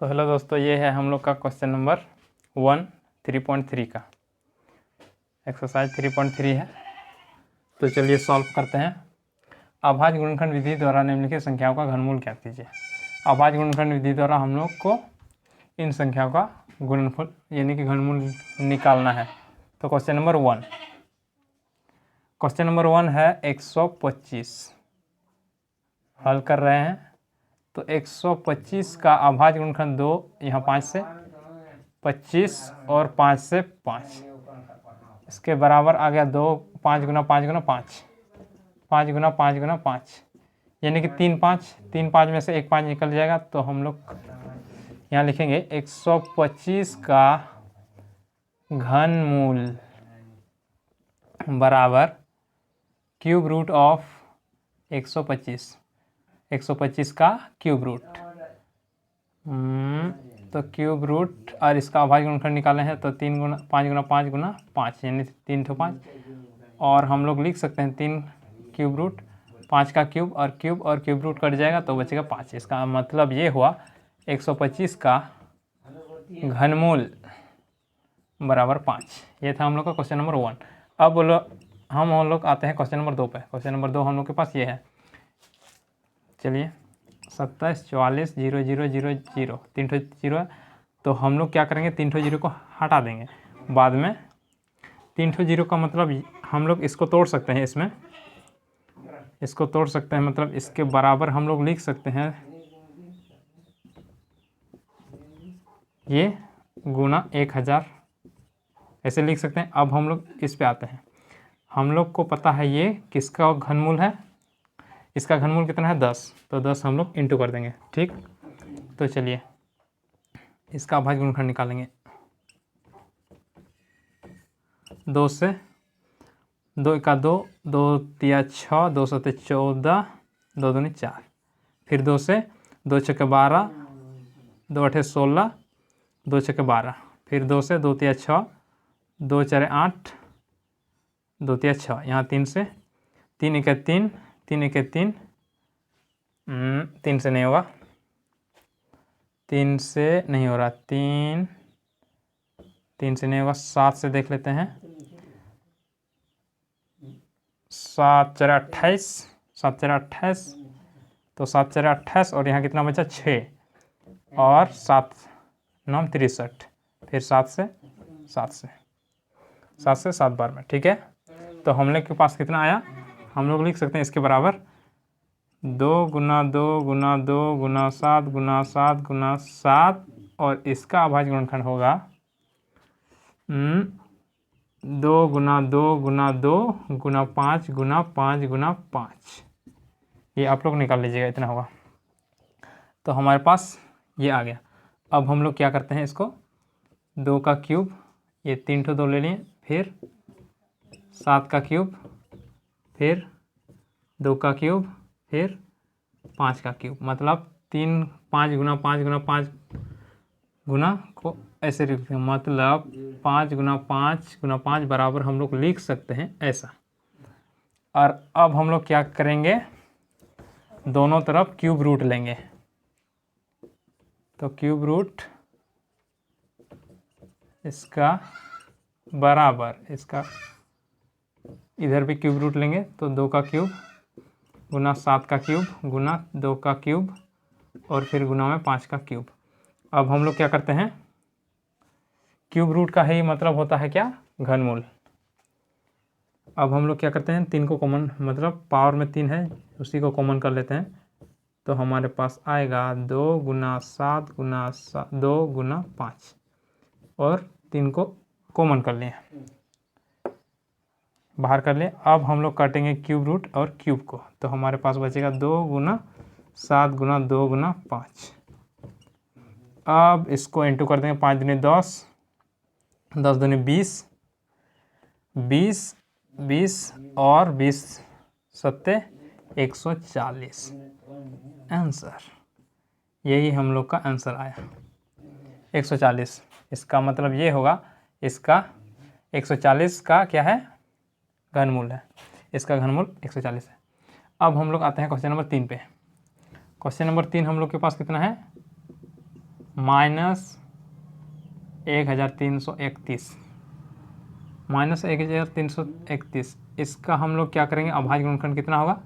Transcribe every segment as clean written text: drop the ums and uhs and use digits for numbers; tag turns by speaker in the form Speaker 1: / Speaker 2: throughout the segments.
Speaker 1: तो हेलो दोस्तों, ये है हम लोग का क्वेश्चन नंबर 3.3 का एक्सरसाइज 3.3 है। तो चलिए सॉल्व करते हैं। अभाज्य गुणनखंड विधि द्वारा निम्नलिखित संख्याओं का घनमूल ज्ञात कीजिए। अभाज्य गुणनखंड विधि द्वारा हम लोग को इन संख्याओं का गुणनफल यानी कि घनमूल निकालना है। तो क्वेश्चन नंबर 1 है 125। हल कर रहे हैं तो 125 का अभाज्य गुणनखंड 2, यहाँ 5 से 25 और 5 से 5, इसके बराबर आ गया 2, 5 गुना 5 गुना 5, 5 गुना 5 गुना 5, यानी कि 3 5 में से एक 5 निकल जाएगा। तो हम लोग यहाँ लिखेंगे 125 का घनमूल बराबर क्यूब रूट ऑफ 125 का क्यूब रूट। तो क्यूब रूट और इसका अभाज्य गुणनखंड निकाले हैं तो 3 गुना 5 गुना 5 गुना 5 यानी 3 तो 5, और हम लोग लिख सकते हैं 3 क्यूब रूट 5 का क्यूब और क्यूब रूट कट जाएगा तो बचेगा 5। इसका मतलब ये हुआ 125 का घनमूल बराबर 5। ये था हम लोग का क्वेश्चन नंबर 1। अब हम लोग आते हैं क्वेश्चन नंबर 2 पे। क्वेश्चन नंबर 2 हम लोग के पास ये है, चलिए 27 44 0 0 0 0 3 ठो 0 है। तो हम लोग क्या करेंगे, 3 ठो 0 को हटा देंगे बाद में। 3 ठो 0 का मतलब हम लोग इसको तोड़ सकते हैं, इसको तोड़ सकते हैं, मतलब इसके बराबर हम लोग लिख सकते हैं ये गुना 1000, ऐसे लिख सकते हैं। अब हम लोग इस पे आते हैं। हम लोग को पता है ये किसका घनमूल है, इसका घनमूल कितना है 10, तो 10 हम लोग इंटू कर देंगे। ठीक, तो चलिए इसका अभाज्य गुणनखंड निकालेंगे। 2 से 2 का 2, 2 तिया 6, 2 सते 14, 2 दूनी 4, फिर 2 से 2 छके 12, 2 अठे 16, 2 छके 12, फिर 2 से 2 तिया 6, 2 चारे 8, 2 तिया 6, यहाँ 3 से 3 एके 3, 3 एके 3, 3 से नहीं होगा, 3 से नहीं हो रहा, 3 से नहीं होगा, 7 से देख लेते हैं। 7 4 28, 7 4 28, तो 7 4 28 और यहाँ कितना बचा 6, और 7 9 63, फिर 7 से 7 बार में। ठीक है, तो हम लोग के पास कितना आया, हम लोग लिख सकते हैं इसके बराबर 2 गुना 2 गुना 2 गुना 7 गुना 7 गुना 7, और इसका अभाज्य गुणनखंड होगा 2 गुना 2 गुना 2 गुना 5 गुना 5 गुना 5। ये आप लोग निकाल लीजिएगा, इतना होगा। तो हमारे पास ये आ गया। अब हम लोग क्या करते हैं, इसको 2 का क्यूब, ये 3 ठो 2 ले लिए, फिर 7 का क्यूब, फिर 2 का क्यूब, फिर 5 का क्यूब, मतलब 3 5 गुना 5 गुना 5 गुना को ऐसे लिखते हैं, मतलब 5 गुना 5 गुना 5 बराबर हम लोग लिख सकते हैं ऐसा। और अब हम लोग क्या करेंगे, दोनों तरफ क्यूब रूट लेंगे। तो क्यूब रूट इसका बराबर, इसका इधर भी क्यूब रूट लेंगे, तो 2 का क्यूब गुना 7 का क्यूब गुना 2 का क्यूब और फिर गुना में 5 का क्यूब। अब हम लोग क्या करते हैं, क्यूब रूट का ही मतलब होता है क्या, घनमूल। अब हम लोग क्या करते हैं, 3 को कॉमन, मतलब पावर में 3 है, उसी को कॉमन कर लेते हैं। तो हमारे पास आएगा 2 गुना 7 गुना 2 गुना 5, और 3 को कॉमन कर लिए, बाहर कर लिए। अब हम लोग काटेंगे क्यूब रूट और क्यूब को, तो हमारे पास बचेगा 2 गुना 7 गुना 2 गुना 5। अब इसको इंटू कर देंगे, 5 दूनी 10, 10 दूनी 20, 20 और 20 सत्ते 140। आंसर, यही हम लोग का आंसर आया 140। इसका मतलब ये होगा, इसका 140 का क्या है, घनमूल है। इसका घनमूल 140 है। अब हम लोग आते हैं क्वेश्चन नंबर 3 पे। क्वेश्चन नंबर 3 हम लोग के पास कितना है, -1331 -1331। इसका हम लोग क्या करेंगे, अभाज्य गुणनखंड कितना होगा,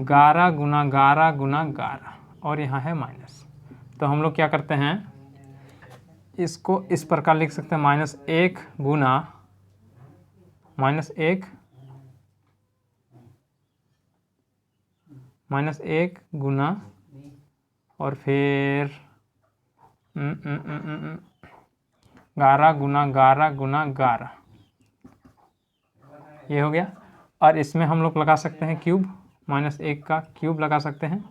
Speaker 1: 11 गुना 11 गुना 11, और यहाँ है माइनस। तो हम लोग क्या करते हैं, इसको इस प्रकार लिख सकते हैं, -1 गुना -1 गुना और फिर 11 गुना 11 गुना 11, ये हो गया। और इसमें हम लोग लगा सकते हैं क्यूब, -1 का क्यूब लगा सकते हैं,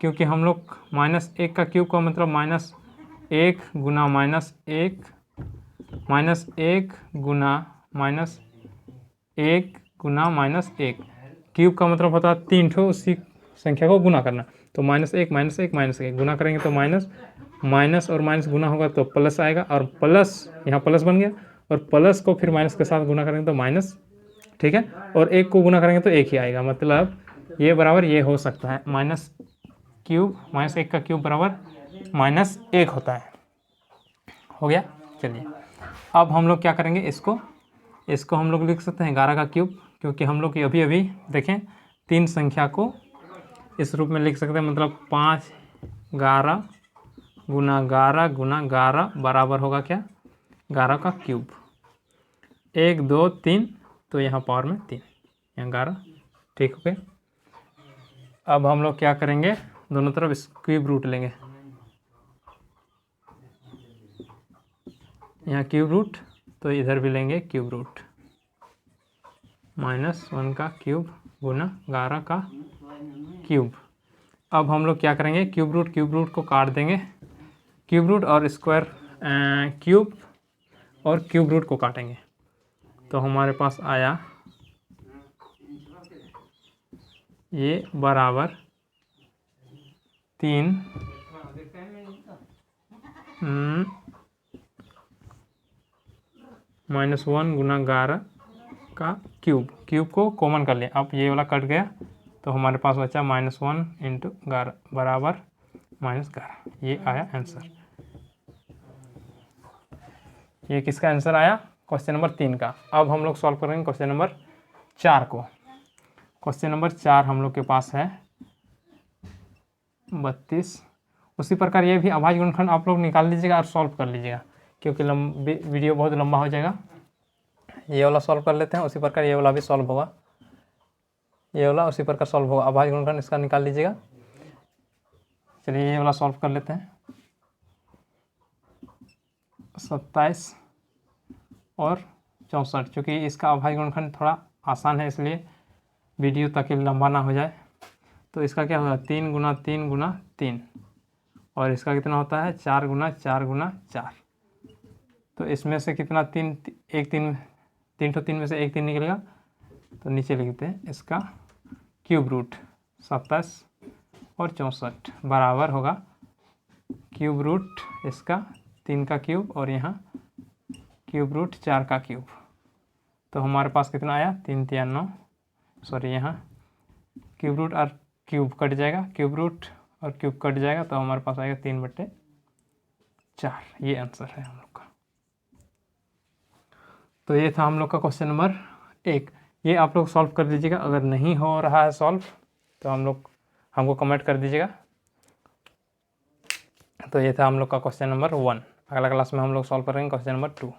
Speaker 1: क्योंकि हम लोग -1 का क्यूब का मतलब -1 गुना -1 गुना -1 गुना -1, क्यूब का मतलब होता है 3 ठो उसी संख्या को गुना करना। तो -1 -1 -1 गुना करेंगे तो माइनस और माइनस गुना होगा तो प्लस आएगा, और प्लस यहाँ प्लस बन गया, और प्लस को फिर माइनस के साथ गुना करेंगे तो माइनस, ठीक है। और 1 को गुना करेंगे तो 1 ही आएगा, मतलब ये बराबर ये हो सकता है, -1 का क्यूब बराबर -1 होता है। हो गया। चलिए अब हम लोग क्या करेंगे, इसको हम लोग लिख सकते हैं 11 का क्यूब, क्योंकि हम लोग अभी अभी देखें 3 संख्या को इस रूप में लिख सकते हैं, मतलब 5 11 गुना 11 गुना 11 बराबर होगा क्या, 11 का क्यूब। 1 2 3, तो यहाँ पावर में 3, यहाँ 11, ठीक हो गया। अब हम लोग क्या करेंगे, दोनों तरफ इस क्यूब रूट लेंगे, यहाँ क्यूब रूट, तो इधर भी लेंगे क्यूब रूट, -1 का क्यूब गुना 11 का क्यूब। अब हम लोग क्या करेंगे, क्यूब रूट को काट देंगे, क्यूब रूट और स्क्वायर क्यूब और क्यूब रूट को काटेंगे, तो हमारे पास आया ये बराबर 3 -1 गुना 11 का क्यूब को कॉमन कर लिया। अब ये वाला कट गया तो हमारे पास बचा -1 × 11 बराबर -11। ये आया आंसर। ये किसका आंसर आया, क्वेश्चन नंबर 3 का। अब हम लोग सॉल्व करेंगे क्वेश्चन नंबर 4 को। क्वेश्चन नंबर 4 हम लोग के पास है 32। उसी प्रकार ये भी अभाज्य गुणनखंड आप लोग निकाल लीजिएगा और सॉल्व कर लीजिएगा, क्योंकि वीडियो बहुत लंबा हो जाएगा। ये वाला सॉल्व कर लेते हैं, उसी प्रकार ये वाला भी सॉल्व होगा, ये वाला उसी प्रकार सॉल्व होगा। अभाज्य गुणनखंड इसका निकाल लीजिएगा। चलिए ये वाला सॉल्व कर लेते हैं। 27 और 64, चूँकि इसका अभाज्य गुणनखंड थोड़ा आसान है इसलिए वीडियो ताकि लंबा ना हो जाए। तो इसका क्या होगा, 3 गुना 3 गुना 3, और इसका कितना होता है 4 गुना 4 गुना 4। तो इसमें से कितना 3 ठो 3 में से एक 3 निकलेगा, तो नीचे लिखते हैं इसका क्यूब रूट 27 और 64 बराबर होगा क्यूब रूट इसका 3 का क्यूब और यहाँ क्यूब रूट 4 का क्यूब। तो हमारे पास कितना आया 3 3 9, सॉरी यहाँ क्यूब रूट और क्यूब कट जाएगा, क्यूब रूट और क्यूब कट जाएगा, तो हमारे पास आएगा 3/4। ये आंसर है हम लोग का। तो ये था हम लोग का क्वेश्चन नंबर 1। ये आप लोग सॉल्व कर दीजिएगा। अगर नहीं हो रहा है सॉल्व तो हमको कमेंट कर दीजिएगा। तो ये था हम लोग का क्वेश्चन नंबर 1। अगला क्लास में हम लोग सॉल्व करेंगे क्वेश्चन नंबर 2।